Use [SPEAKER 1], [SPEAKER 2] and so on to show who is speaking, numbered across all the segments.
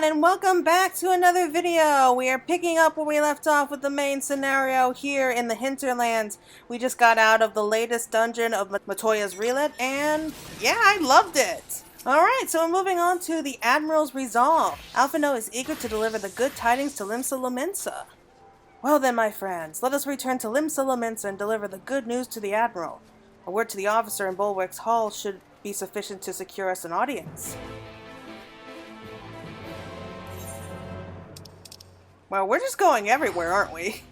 [SPEAKER 1] and welcome back to another video. We are picking up where we left off with the main scenario here in the hinterlands. We just got out of the latest dungeon of Matoya's Relit, and yeah, I loved it. Alright, so we're moving on to the Admiral's Resolve. Alphino is eager to deliver the good tidings to Limsa. Well then, my friends, let us return to Limsa and deliver the good news to the Admiral. A word to the officer in Bulwark's Hall should be sufficient to secure us an audience. Well, we're just going everywhere, aren't we?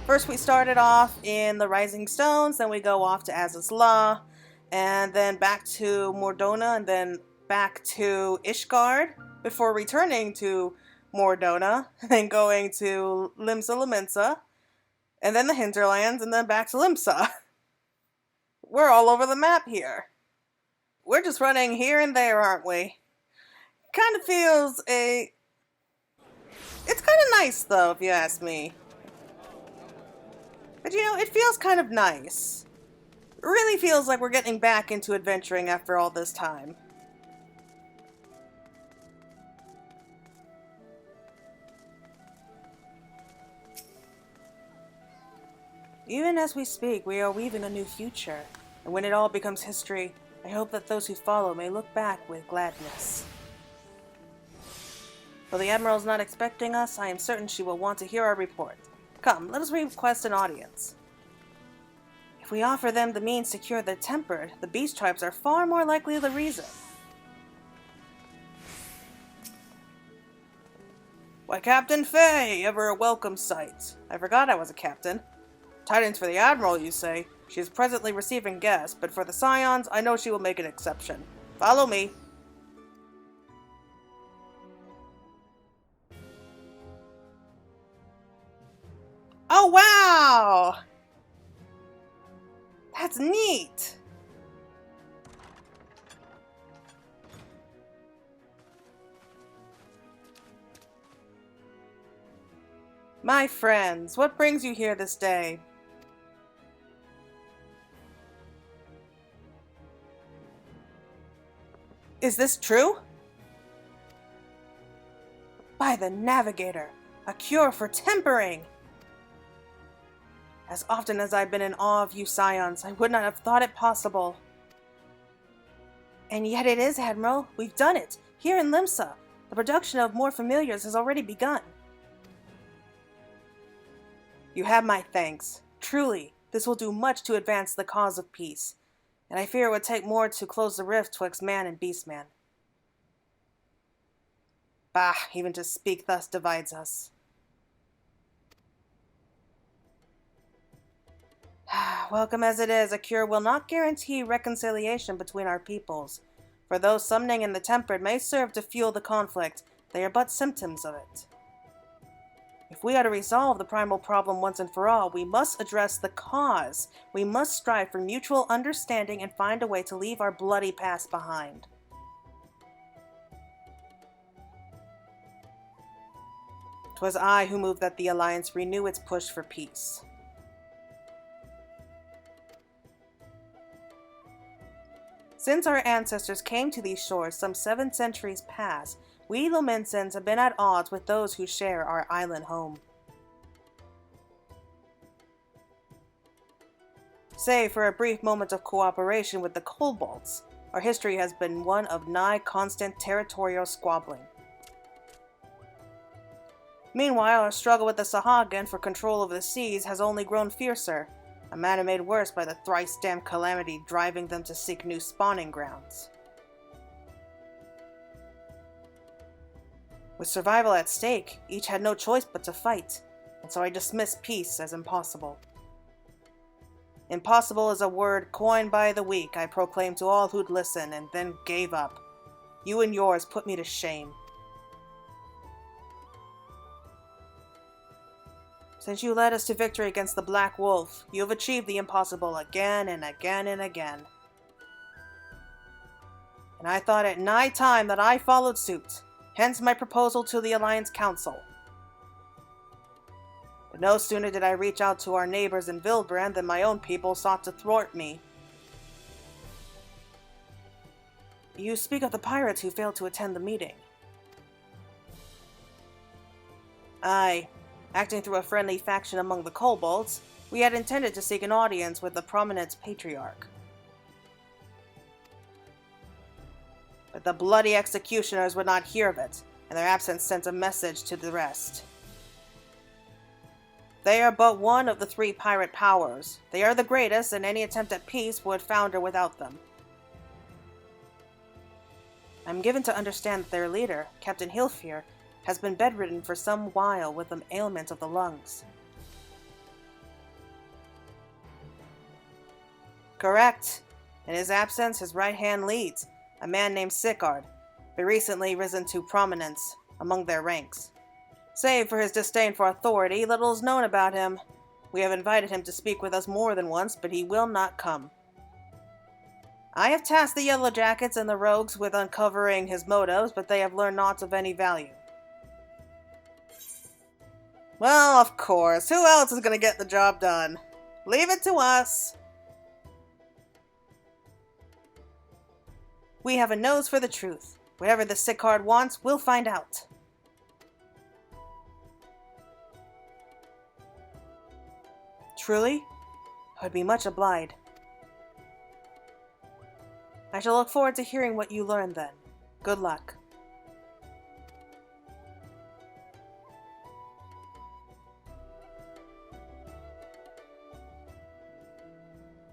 [SPEAKER 1] First we started off in the Rising Stones, then we go off to Azaz's Law, and then back to Mordona, and then back to Ishgard, before returning to Mordona, and going to Limsa, and then the Hinterlands, and then back to Limsa. We're all over the map here. We're just running here and there, aren't we? Kind of feels it's kind of nice though, if you ask me. But you know, it feels kind of nice. It really feels like we're getting back into adventuring after all this time. Even as we speak, we are weaving a new future, and when it all becomes history, I hope that those who follow may look back with gladness. Though the Admiral's not expecting us, I am certain she will want to hear our report. Come, let us request an audience. If we offer them the means to cure the tempered, the beast tribes are far more likely the reason. Why, Captain Faye, ever a welcome sight. I forgot I was a captain. Tidings for the Admiral, you say? She is presently receiving guests, but for the Scions, I know she will make an exception. Follow me. Oh, wow! That's neat! My friends, what brings you here this day? Is this true? By the Navigator, a cure for tempering! As often as I've been in awe of you Scions, I would not have thought it possible. And yet it is, Admiral. We've done it. Here in Limsa, the production of more familiars has already begun. You have my thanks. Truly, this will do much to advance the cause of peace, and I fear it would take more to close the rift twixt man and beastman. Bah, even to speak thus divides us. Welcome as it is, a cure will not guarantee reconciliation between our peoples, for though summoning in the tempered may serve to fuel the conflict, they are but symptoms of it. If we are to resolve the primal problem once and for all, we must address the cause. We must strive for mutual understanding and find a way to leave our bloody past behind. 'Twas I who moved that the Alliance renew its push for peace. Since our ancestors came to these shores some 7 centuries past, we Lomensans have been at odds with those who share our island home. Save for a brief moment of cooperation with the Kobolds, our history has been one of nigh constant territorial squabbling. Meanwhile, our struggle with the Sahagin for control of the seas has only grown fiercer, a matter made worse by the thrice-damned calamity driving them to seek new spawning grounds. With survival at stake, each had no choice but to fight, and so I dismissed peace as impossible. Impossible is a word coined by the weak, I proclaimed to all who'd listen, and then gave up. You and yours put me to shame. Since you led us to victory against the Black Wolf, you have achieved the impossible again and again and again. And I thought it nigh time that I followed suit, hence my proposal to the Alliance Council. But no sooner did I reach out to our neighbors in Vilbrand than my own people sought to thwart me. You speak of the pirates who failed to attend the meeting. Aye. Acting through a friendly faction among the kobolds, we had intended to seek an audience with the prominent patriarch. But the bloody executioners would not hear of it, and their absence sent a message to the rest. They are but one of the 3 pirate powers. They are the greatest, and any attempt at peace would founder without them. I'm given to understand that their leader, Captain Hilfear, has been bedridden for some while with an ailment of the lungs. Correct. In his absence, his right hand leads, a man named Sicard, but recently risen to prominence among their ranks. Save for his disdain for authority, little is known about him. We have invited him to speak with us more than once, but he will not come. I have tasked the Yellow Jackets and the Rogues with uncovering his motives, but they have learned naught of any value. Well, of course. Who else is going to get the job done? Leave it to us. We have a nose for the truth. Whatever the Sicard wants, we'll find out. Truly? I would be much obliged. I shall look forward to hearing what you learn then. Good luck.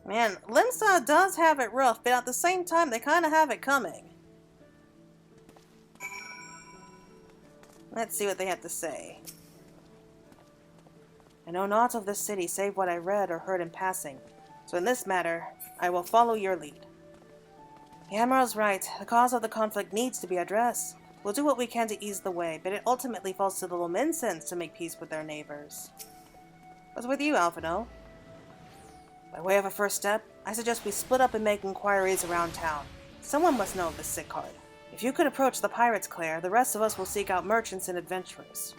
[SPEAKER 1] Man, Limsa does have it rough, but at the same time, they kind of have it coming. Let's see what they have to say. I know naught of this city save what I read or heard in passing, so in this matter, I will follow your lead. The Admiral's right. The cause of the conflict needs to be addressed. We'll do what we can to ease the way, but it ultimately falls to the Limsans to make peace with their neighbors. What's with you, Alphino? By way of a first step, I suggest we split up and make inquiries around town. Someone must know of the Sicard. If you could approach the pirates, Claire, the rest of us will seek out merchants and adventurers.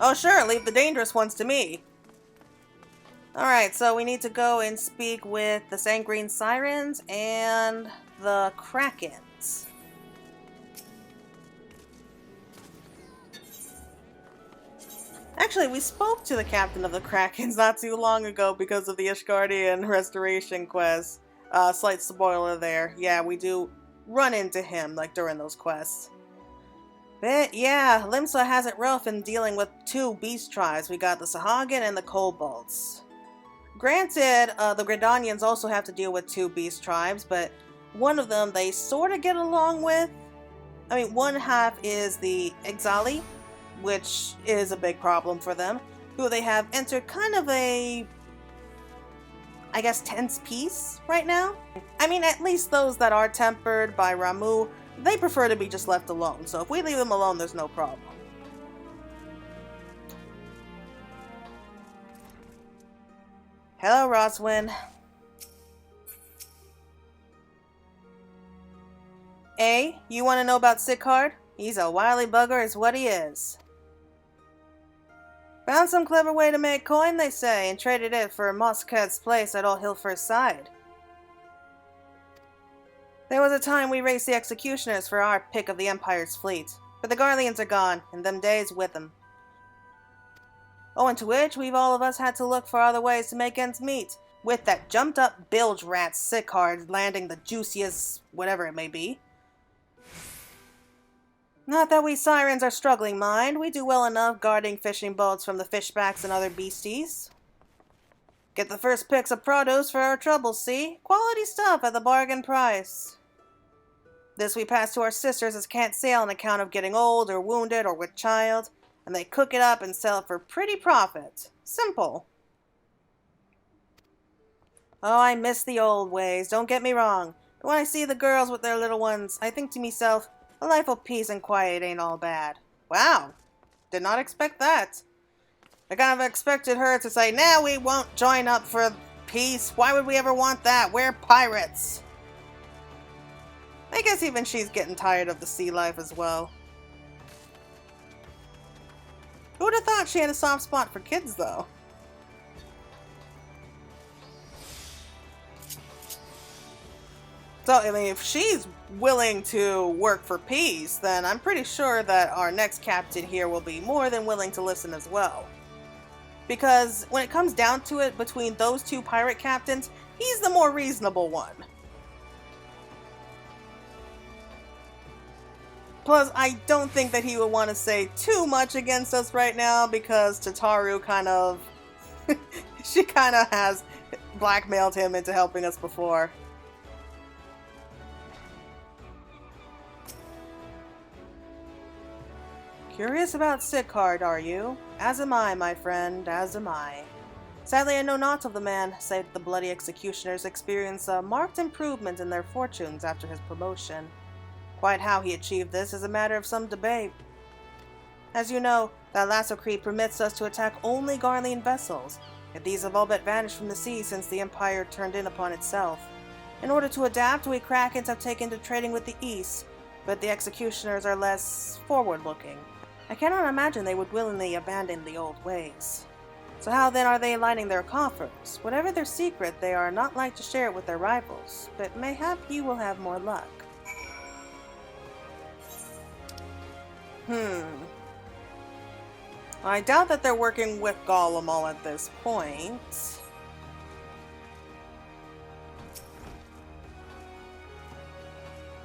[SPEAKER 1] Oh sure, leave the dangerous ones to me. Alright, so we need to go and speak with the Sanguine Sirens and the Krakens. Actually, we spoke to the captain of the Krakens not too long ago because of the Ishgardian restoration quest. Slight spoiler there. Yeah, we do run into him, like, during those quests. But, yeah, Limsa has it rough in dealing with 2 beast tribes. We got the Sahagin and the Kobolds. Granted, the Gridanians also have to deal with 2 beast tribes, but one of them they sort of get along with. I mean, one half is the Exali, which is a big problem for them, who they have entered kind of a, I guess, tense peace right now. I mean, at least those that are tempered by Ramu, they prefer to be just left alone, so if we leave them alone, there's no problem. Hello, Roswin. Hey, you want to know about Sicard? He's a wily bugger is what he is. Found some clever way to make coin, they say, and traded it for Mosket's place at Old Hilfir's side. There was a time we raced the executioners for our pick of the Empire's fleet, but the Garleans are gone, and them days with them. Owing to which, we've all of us had to look for other ways to make ends meet, with that jumped-up bilge rat Sicard landing the juiciest whatever it may be. Not that we Sirens are struggling, mind. We do well enough guarding fishing boats from the fishbacks and other beasties. Get the first picks of produce for our troubles, see? Quality stuff at the bargain price. This we pass to our sisters as can't sail on account of getting old or wounded or with child, and they cook it up and sell it for pretty profit. Simple. Oh, I miss the old ways, don't get me wrong. But when I see the girls with their little ones, I think to myself, a life of peace and quiet ain't all bad. Wow. Did not expect that. I kind of expected her to say, nah, we won't join up for peace. Why would we ever want that? We're pirates. I guess even she's getting tired of the sea life as well. Who would have thought she had a soft spot for kids, though? So, I mean, if she's willing to work for peace, then I'm pretty sure that our next captain here will be more than willing to listen as well. Because when it comes down to it, between those two pirate captains, he's the more reasonable one. Plus, I don't think that he would want to say too much against us right now, because Tataru kind of... she kind of has blackmailed him into helping us before. Curious about Sicard, are you? As am I, my friend, as am I. Sadly, I know naught of the man, save the bloody executioners experience a marked improvement in their fortunes after his promotion. Quite how he achieved this is a matter of some debate. As you know, that Lasso Creed permits us to attack only Garlean vessels, yet these have all but vanished from the sea since the Empire turned in upon itself. In order to adapt, we Krakens have taken to trading with the East, but the executioners are less forward-looking. I cannot imagine they would willingly abandon the old ways. So how then are they lining their coffers? Whatever their secret, they are not like to share it with their rivals, but mayhap you will have more luck. I doubt that they're working with Gollum all at this point.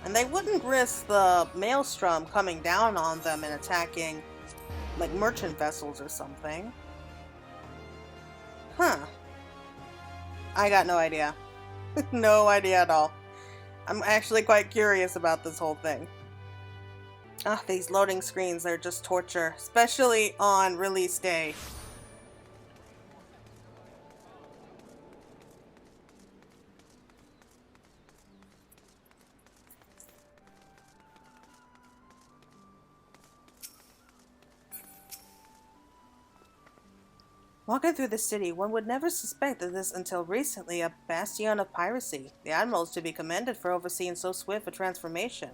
[SPEAKER 1] And they wouldn't risk the maelstrom coming down on them and attacking, like, merchant vessels or something. Huh. I got no idea. No idea at all. I'm actually quite curious about this whole thing. Ah, these loading screens, they're just torture, especially on release day. Walking through the city, one would never suspect that this until recently a bastion of piracy. The Admiral is to be commended for overseeing so swift a transformation.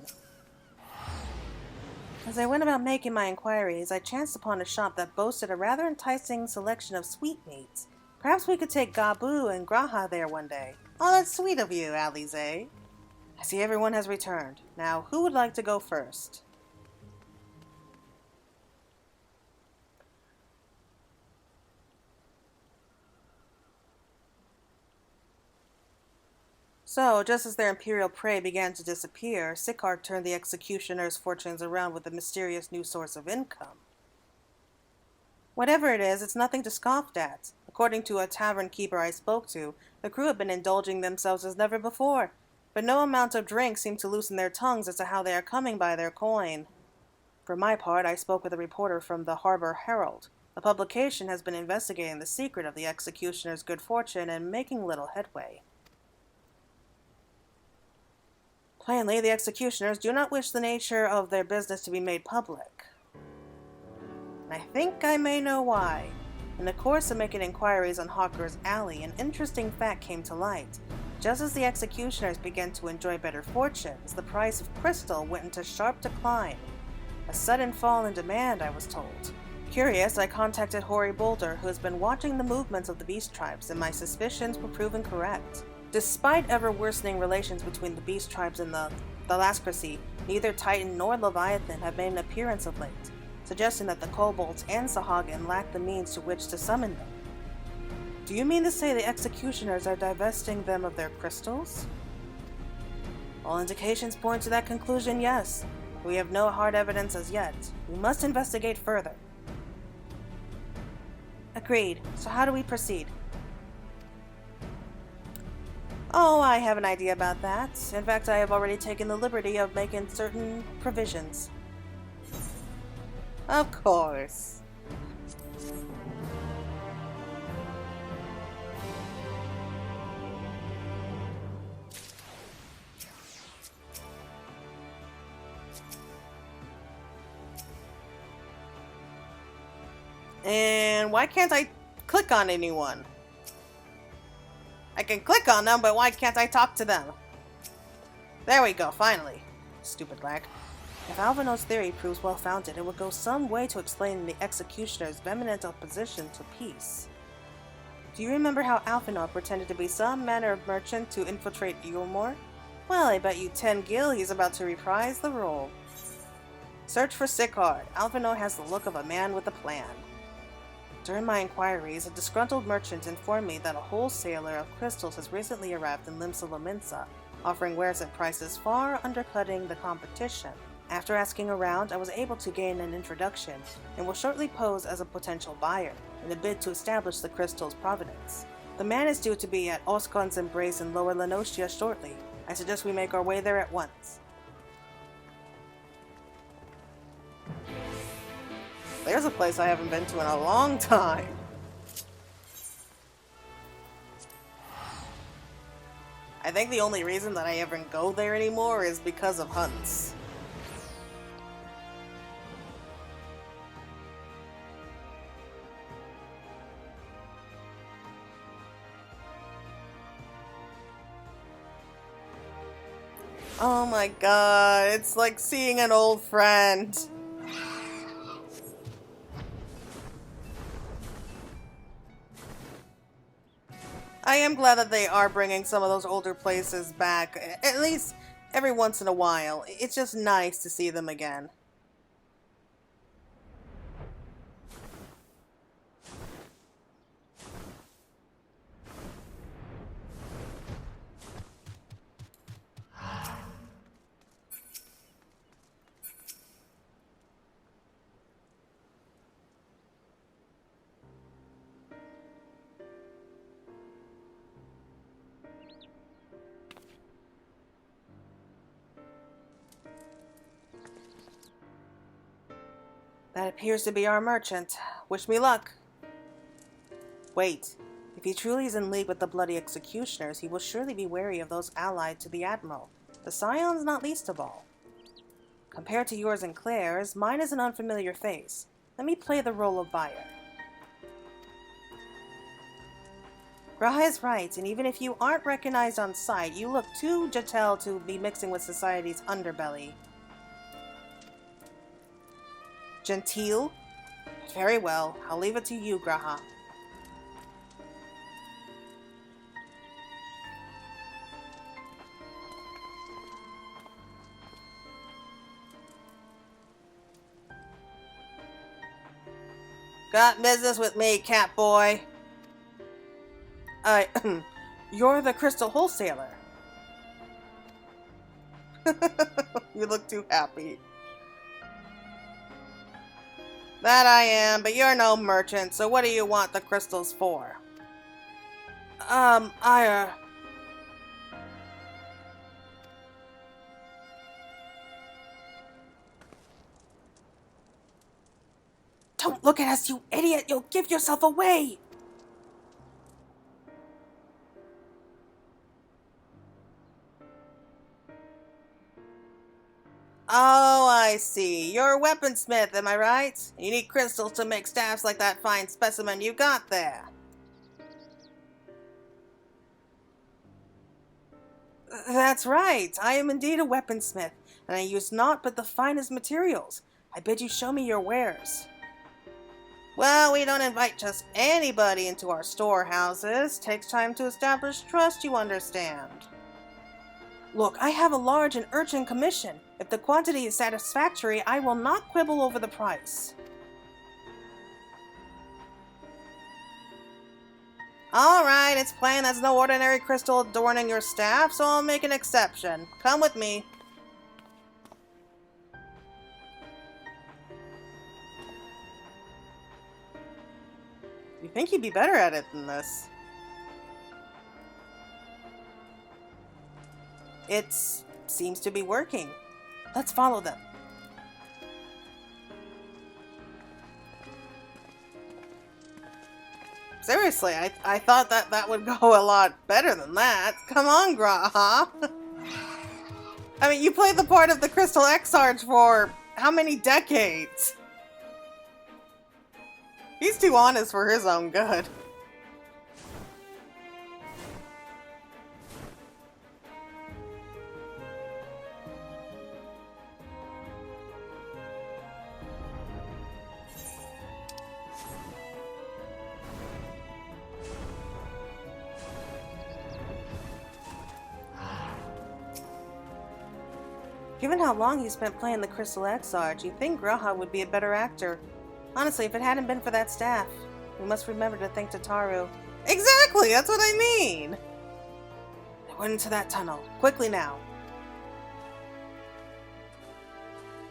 [SPEAKER 1] As I went about making my inquiries, I chanced upon a shop that boasted a rather enticing selection of sweetmeats. Perhaps we could take Gabu and Graha there one day. Oh, that's sweet of you, Alize. I see everyone has returned. Now, who would like to go first? So, just as their imperial prey began to disappear, Sicard turned the executioner's fortunes around with a mysterious new source of income. Whatever it is, it's nothing to scoff at. According to a tavern keeper I spoke to, the crew had been indulging themselves as never before, but no amount of drink seemed to loosen their tongues as to how they are coming by their coin. For my part, I spoke with a reporter from the Harbor Herald. The publication has been investigating the secret of the executioner's good fortune and making little headway. Plainly, the executioners do not wish the nature of their business to be made public. And I think I may know why. In the course of making inquiries on Hawker's Alley, an interesting fact came to light. Just as the executioners began to enjoy better fortunes, the price of crystal went into sharp decline. A sudden fall in demand, I was told. Curious, I contacted Hoary Boulder, who has been watching the movements of the beast tribes, and my suspicions were proven correct. Despite ever-worsening relations between the beast tribes and the Thalasscracy, neither Titan nor Leviathan have made an appearance of late, suggesting that the kobolds and Sahagin lack the means to which to summon them. Do you mean to say the executioners are divesting them of their crystals? All indications point to that conclusion, yes. We have no hard evidence as yet. We must investigate further. Agreed. So how do we proceed? Oh, I have an idea about that. In fact, I have already taken the liberty of making certain provisions. Of course. And why can't I click on anyone? I can click on them, but why can't I talk to them? There we go, finally. Stupid lag. If Alvino's theory proves well-founded, it would go some way to explain the executioner's vehement opposition to peace. Do you remember how Alphinaud pretended to be some manner of merchant to infiltrate Eulmore? Well, I bet you 10 gil he's about to reprise the role. Search for Sicard. Alvino has the look of a man with a plan. During my inquiries, a disgruntled merchant informed me that a wholesaler of crystals has recently arrived in Limsa, offering wares at prices far undercutting the competition. After asking around, I was able to gain an introduction and will shortly pose as a potential buyer in a bid to establish the crystal's provenance. The man is due to be at Oscon's Embrace in Lower Lenosia shortly. I suggest we make our way there at once. There's a place I haven't been to in a long time. I think the only reason that I ever go there anymore is because of hunts. Oh my god, it's like seeing an old friend. I am glad that they are bringing some of those older places back, at least every once in a while. It's just nice to see them again. That appears to be our merchant. Wish me luck. Wait. If he truly is in league with the bloody executioners, he will surely be wary of those allied to the Admiral. The Scions not least of all. Compared to yours and Claire's, mine is an unfamiliar face. Let me play the role of buyer. Graha is right, and even if you aren't recognized on sight, you look too Jatel to be mixing with society's underbelly. Gentile? Very well, I'll leave it to you, Graha. Got business with me, Catboy. You're the crystal wholesaler. You look too happy. That I am, but you're no merchant, so what do you want the crystals for? Don't look at us, you idiot! You'll give yourself away! Oh, I see. You're a weaponsmith, am I right? You need crystals to make staffs like that fine specimen you got there. That's right. I am indeed a weaponsmith, and I use naught but the finest materials. I bid you show me your wares. Well, we don't invite just anybody into our storehouses. Takes time to establish trust, you understand. Look, I have a large and urgent commission. If the quantity is satisfactory, I will not quibble over the price. Alright, it's plain there's no ordinary crystal adorning your staff, so I'll make an exception. Come with me. You think you'd be better at it than this? It seems to be working. Let's follow them. Seriously, I thought that would go a lot better than that. Come on, Graha. I mean, you played the part of the Crystal Exarch for how many decades? He's too honest for his own good. Given how long he spent playing the Crystal Exarch, you'd think Graha would be a better actor. Honestly, if it hadn't been for that staff, we must remember to thank Tataru. Exactly, that's what I mean! They went into that tunnel. Quickly now.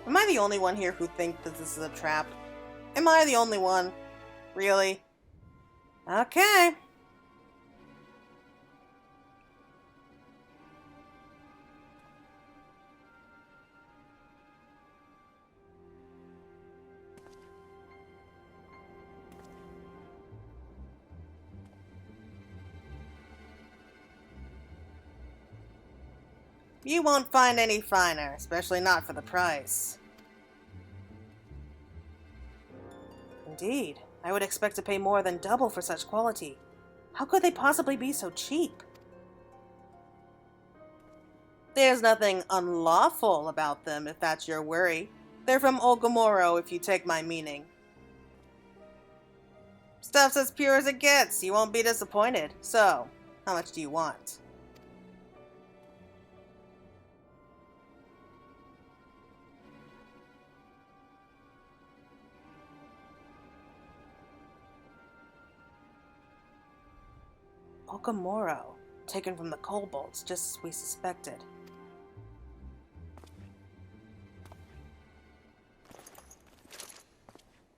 [SPEAKER 1] Am I the only one here who thinks that this is a trap? Am I the only one? Really? Okay. You won't find any finer, especially not for the price. Indeed. I would expect to pay more than double for such quality. How could they possibly be so cheap? There's nothing unlawful about them, if that's your worry. They're from Ogomoro, if you take my meaning. Stuff's as pure as it gets. You won't be disappointed. So, how much do you want? Ogomoro, taken from the kobolds, just as we suspected.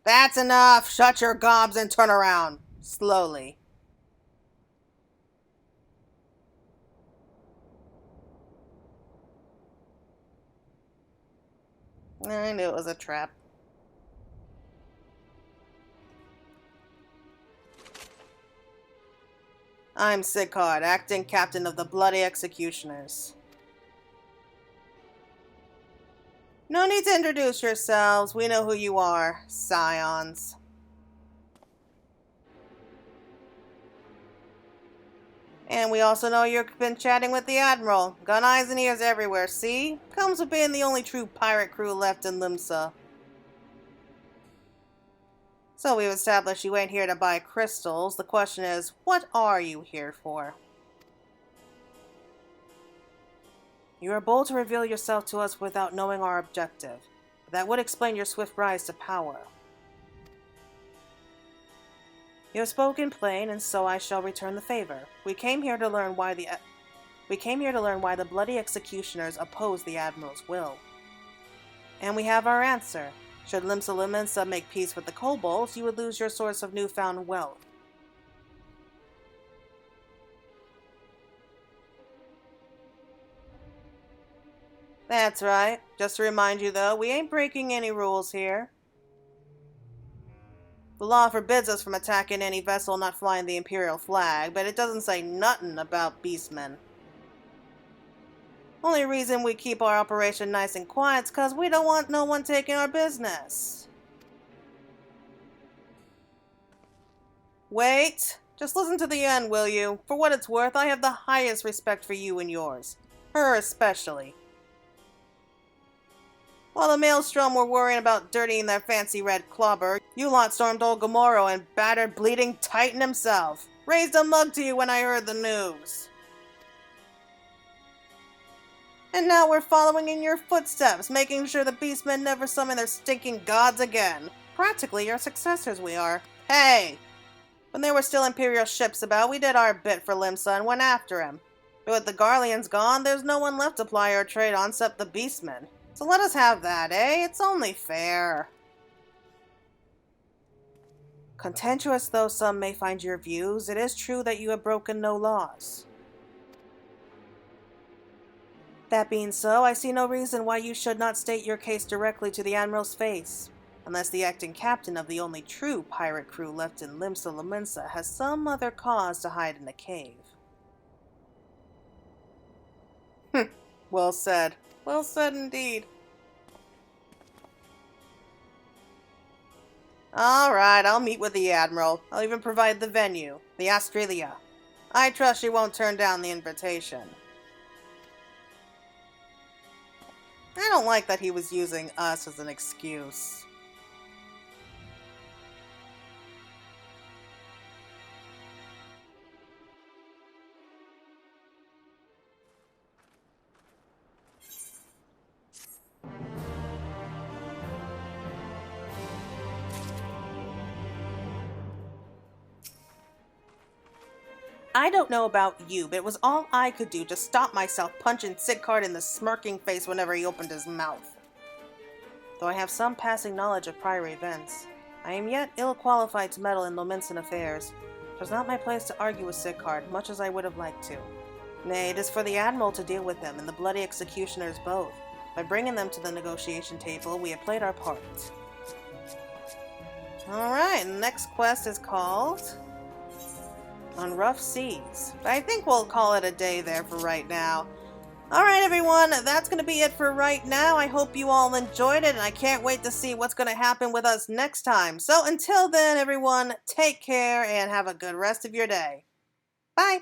[SPEAKER 1] That's enough! Shut your gobs and turn around! Slowly. I knew it was a trap. I'm Sicard, acting captain of the Bloody Executioners. No need to introduce yourselves. We know who you are, scions. And we also know you've been chatting with the Admiral. Got eyes and ears everywhere, see? Comes with being the only true pirate crew left in Limsa. So we've established you ain't here to buy crystals. The question is, what are you here for? You are bold to reveal yourself to us without knowing our objective. That would explain your swift rise to power. You have spoken plain, and so I shall return the favor. We came here to learn why the Bloody Executioners oppose the Admiral's will. And we have our answer. Should Limsa make peace with the kobolds, you would lose your source of newfound wealth. That's right. Just to remind you, though, we ain't breaking any rules here. The law forbids us from attacking any vessel not flying the Imperial flag, but it doesn't say nothing about beastmen. Only reason we keep our operation nice and quiet's 'cause we don't want no one taking our business. Wait! Just listen to the end, will you? For what it's worth, I have the highest respect for you and yours. Her especially. While the Maelstrom were worrying about dirtying their fancy red clobber, you lot stormed Ogomoro and battered bleeding Titan himself. Raised a mug to you when I heard the news. And now we're following in your footsteps, making sure the beastmen never summon their stinking gods again. Practically your successors we are. Hey! When there were still Imperial ships about, we did our bit for Limsa and went after him. But with the Garleans gone, there's no one left to ply our trade on except the beastmen. So let us have that, eh? It's only fair. Contentious though some may find your views, it is true that you have broken no laws. That being so, I see no reason why you should not state your case directly to the Admiral's face, unless the acting captain of the only true pirate crew left in Limsa has some other cause to hide in a cave. Well said. Well said indeed. Alright, I'll meet with the Admiral. I'll even provide the venue, the Australia. I trust she won't turn down the invitation. I don't like that he was using us as an excuse. I don't know about you, but it was all I could do to stop myself punching Sirens in the smirking face whenever he opened his mouth. Though I have some passing knowledge of prior events, I am yet ill-qualified to meddle in Limsan affairs. It was not my place to argue with Sirens, much as I would have liked to. Nay, it is for the Admiral to deal with them, and the bloody executioners both. By bringing them to the negotiation table, we have played our part. Alright, next quest is called On Rough Seas. But I think we'll call it a day there for right now. Alright everyone, that's going to be it for right now. I hope you all enjoyed it, and I can't wait to see what's going to happen with us next time. So until then, everyone, take care and have a good rest of your day. Bye!